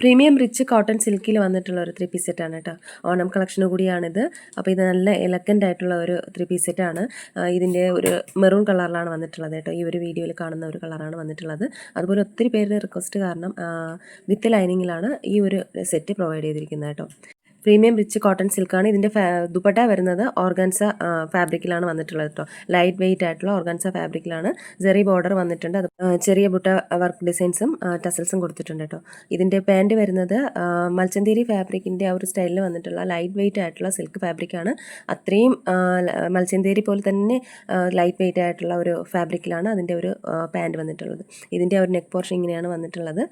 Premium rich cotton സിൽക്കിൽ വന്നിട്ടുള്ള ഒരു 3 പീസ് സെറ്റാണ് കേട്ടോ. ഓണം കളക്ഷന് കൂടിയാണിത്. അപ്പോൾ ഇത് നല്ല എലഗൻ്റ് ആയിട്ടുള്ള ഒരു 3 പീസ് സെറ്റാണ്. ഇതിൻ്റെ ഒരു മെറൂൺ കളറിലാണ് വന്നിട്ടുള്ളത് കേട്ടോ. ഈ ഒരു വീഡിയോയിൽ കാണുന്ന ഒരു കളറാണ് വന്നിട്ടുള്ളത്. അതുപോലെ ഒത്തിരി പേരുടെ റിക്വസ്റ്റ് കാരണം വിത്ത് ലൈനിങ്ങിലാണ് ഈ ഒരു സെറ്റ് പ്രൊവൈഡ് ചെയ്തിരിക്കുന്നത് കേട്ടോ. പ്രീമിയം റിച്ച് കോട്ടൺ സിൽക്കാണ്. ഇതിൻ്റെ ദുപ്പട്ട വരുന്നത് ഓർഗൻസ ഫാബ്രിക്കിലാണ് വന്നിട്ടുള്ളത് കേട്ടോ. ലൈറ്റ് വെയിറ്റ് ആയിട്ടുള്ള ഓർഗൻസ ഫാബ്രിക്കിലാണ്. ജെറി ബോർഡർ വന്നിട്ടുണ്ട്. അത് ചെറിയ ബുട്ട വർക്ക് ഡിസൈൻസും ടസൽസും കൊടുത്തിട്ടുണ്ട് കേട്ടോ. ഇതിൻ്റെ പാൻറ് വരുന്നത് മൽച്ചന്തേരി ഫാബ്രിക്കിൻ്റെ ആ ഒരു സ്റ്റൈലിൽ വന്നിട്ടുള്ള ലൈറ്റ് വെയിറ്റ് ആയിട്ടുള്ള സിൽക്ക് ഫാബ്രിക്കാണ്. അത്രയും മൽച്ചന്തേരി പോലെ തന്നെ ലൈറ്റ് വെയിറ്റ് ആയിട്ടുള്ള ഒരു ഫാബ്രിക്കിലാണ് അതിൻ്റെ ഒരു പാൻറ് വന്നിട്ടുള്ളത്. ഇതിൻ്റെ ഒരു നെക്ക് പോർഷൻ ഇങ്ങനെയാണ് വന്നിട്ടുള്ളത്.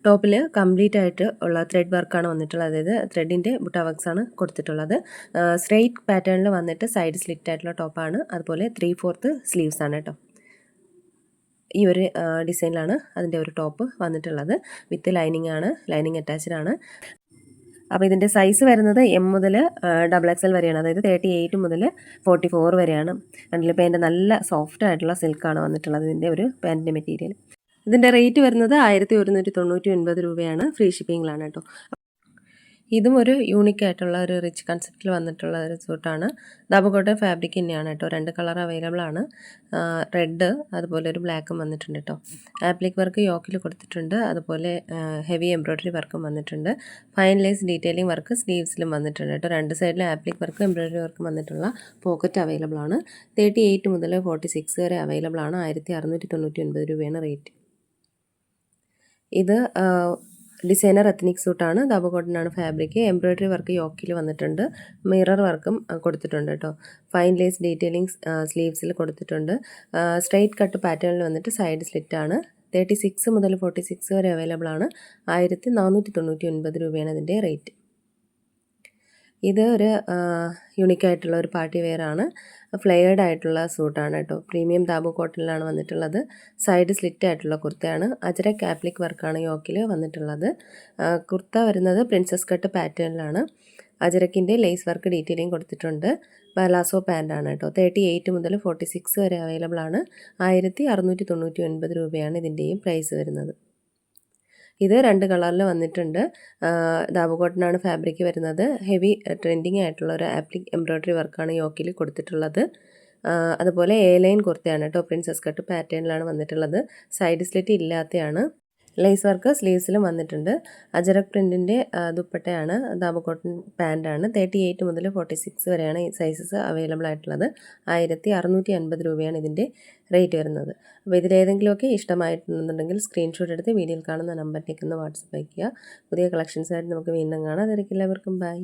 ടോപ്പിൽ കംപ്ലീറ്റ് ആയിട്ട് ഉള്ള ത്രെഡ് വർക്കാണ് വന്നിട്ടുള്ളത്. അതായത് ത്രെഡിൻ്റെ ബുട്ട വർക്ക്സ് ആണ് കൊടുത്തിട്ടുള്ളത്. സ്ട്രെയിറ്റ് പാറ്റേണിൽ വന്നിട്ട് സൈഡ് സ്ലിറ്റ് ആയിട്ടുള്ള ടോപ്പാണ്. അതുപോലെ 3/4 സ്ലീവ്സ് ആണ് കേട്ടോ. ഈ ഒരു ഡിസൈനിലാണ് അതിൻ്റെ ഒരു ടോപ്പ് വന്നിട്ടുള്ളത്. വിത്ത് ലൈനിങ് ആണ്, ലൈനിങ് അറ്റാച്ച്ഡ് ആണ്. അപ്പോൾ ഇതിൻ്റെ സൈസ് വരുന്നത് M മുതൽ XXL വരെയാണ്. അതായത് 38 മുതൽ 44 വരെയാണ്. കണ്ടില്ല, പാൻറ് നല്ല സോഫ്റ്റ് ആയിട്ടുള്ള സിൽക്കാണ് വന്നിട്ടുള്ളത്. ഇതിൻ്റെ ഒരു പാൻറ്റിൻ്റെ മെറ്റീരിയൽ. ഇതിൻ്റെ റേറ്റ് വരുന്നത് 1199 രൂപയാണ്. ഫ്രീ ഷിപ്പിങ്ങിലാണ് കേട്ടോ. ഇതും ഒരു യൂണിക് ആയിട്ടുള്ള ഒരു റിച്ച് കൺസെപ്റ്റിൽ വന്നിട്ടുള്ള ഒരു സൂട്ടാണ്. ദാബു കോട്ടൺ ഫാബ്രിക് തന്നെയാണ് കേട്ടോ. 2 കളർ അവൈലബിൾ ആണ്. റെഡ് അതുപോലെ ഒരു ബ്ലാക്കും വന്നിട്ടുണ്ട് കേട്ടോ. ആപ്ലിക് വർക്ക് യോക്കിൽ കൊടുത്തിട്ടുണ്ട്. അതുപോലെ ഹെവി എംബ്രോയ്ഡറി വർക്കും വന്നിട്ടുണ്ട്. ഫൈൻ ലേസ് ഡീറ്റെയിലിംഗ് വർക്ക് സ്ലീവ്സിലും വന്നിട്ടുണ്ട് കേട്ടോ. 2 സൈഡിലും ആപ്ലിക് വർക്കും എംബ്രോയ്ഡറി വർക്കും വന്നിട്ടുള്ള പോക്കറ്റ് അവൈലബിൾ ആണ്. 38 മുതൽ 46 വരെ അവൈലബിൾ ആണ്. 1699 രൂപയാണ് റേറ്റ്. ഇത് ഡിസൈനർ എത്നിക് സൂട്ടാണ്. ദാബു കോട്ടൺ ആണ് ഫാബ്രിക്. എംബ്രോയ്ഡറി വർക്ക് യോക്കിൽ വന്നിട്ടുണ്ട്. മിറർ വർക്കും കൊടുത്തിട്ടുണ്ട് കേട്ടോ. ഫൈൻ ലേസ് ഡീറ്റെയിലിംഗ് സ്ലീവ്സിൽ കൊടുത്തിട്ടുണ്ട്. സ്ട്രെയിറ്റ് കട്ട് പാറ്റേണിൽ വന്നിട്ട് സൈഡ് സ്ലിറ്റ് ആണ്. 36 മുതൽ 46 വരെ അവൈലബിൾ ആണ്. 1499 രൂപയാണ് ഇതിൻ്റെ റേറ്റ്. ഇത് ഒരു യൂണിക്കായിട്ടുള്ള ഒരു പാർട്ടി വെയർ ആണ്. ഫ്ലെയർഡ് ആയിട്ടുള്ള സൂട്ടാണ് കേട്ടോ. പ്രീമിയം ദാബു കോട്ടണിലാണ് വന്നിട്ടുള്ളത്. സൈഡ് സ്ലിറ്റ് ആയിട്ടുള്ള കുർത്തയാണ്. അജരക് ആപ്ലിക് വർക്കാണ് യോക്കിൽ വന്നിട്ടുള്ളത്. കുർത്ത വരുന്നത് പ്രിൻസസ് കട്ട് പാറ്റേണിലാണ്. അജരക്കിൻ്റെ ലേസ് വർക്ക് ഡീറ്റെയിലിംഗ് കൊടുത്തിട്ടുണ്ട്. പലാസോ പാൻ്റാണ് കേട്ടോ. 38 മുതൽ 46 വരെ അവൈലബിൾ ആണ്. 1699 രൂപയാണ് ഇതിൻ്റെയും പ്രൈസ് വരുന്നത്. ഇത് 2 കളറിൽ വന്നിട്ടുണ്ട്. ദാബു കോട്ടനാണ് ഫാബ്രിക് വരുന്നത്. ഹെവി ട്രെൻഡിങ് ആയിട്ടുള്ള ഒരു ആപ്ലിക് എംബ്രോയ്ഡറി വർക്കാണ് യോക്കിൽ കൊടുത്തിട്ടുള്ളത്. അതുപോലെ ലൈൻ കുർത്തയാണ് കേട്ടോ. പ്രിൻസസ് കട്ട് പാറ്റേണിലാണ് വന്നിട്ടുള്ളത്. സൈഡ് സ്ലിറ്റ് ഇല്ലാത്തതാണ്. ലേസ് വർക്ക് സ്ലീവ്സിലും വന്നിട്ടുണ്ട്. അജരക് പ്രിൻറ്റിൻ്റെ ദുപ്പട്ടയാണ്. ദാബു കോട്ടൺ പാൻ്റാണ്. 38 മുതൽ 46 വരെയാണ് ഈ സൈസസ് അവൈലബിൾ ആയിട്ടുള്ളത്. 1650 രൂപയാണ് ഇതിൻ്റെ റേറ്റ് വരുന്നത്. അപ്പോൾ ഇതിലേതെങ്കിലുമൊക്കെ ഇഷ്ടമായിട്ടുണ്ടെന്നുണ്ടെങ്കിൽ സ്ക്രീൻഷോട്ട് എടുത്ത് വീഡിയോയിൽ കാണുന്ന നമ്പറിലേക്ക് ഒന്ന് വാട്സപ്പ് അയയ്ക്കുക. പുതിയ കളക്ഷൻസായിട്ട് നമുക്ക് വീണ്ടും കാണാം. അതൊരിക്കലും എല്ലാവർക്കും ബൈ.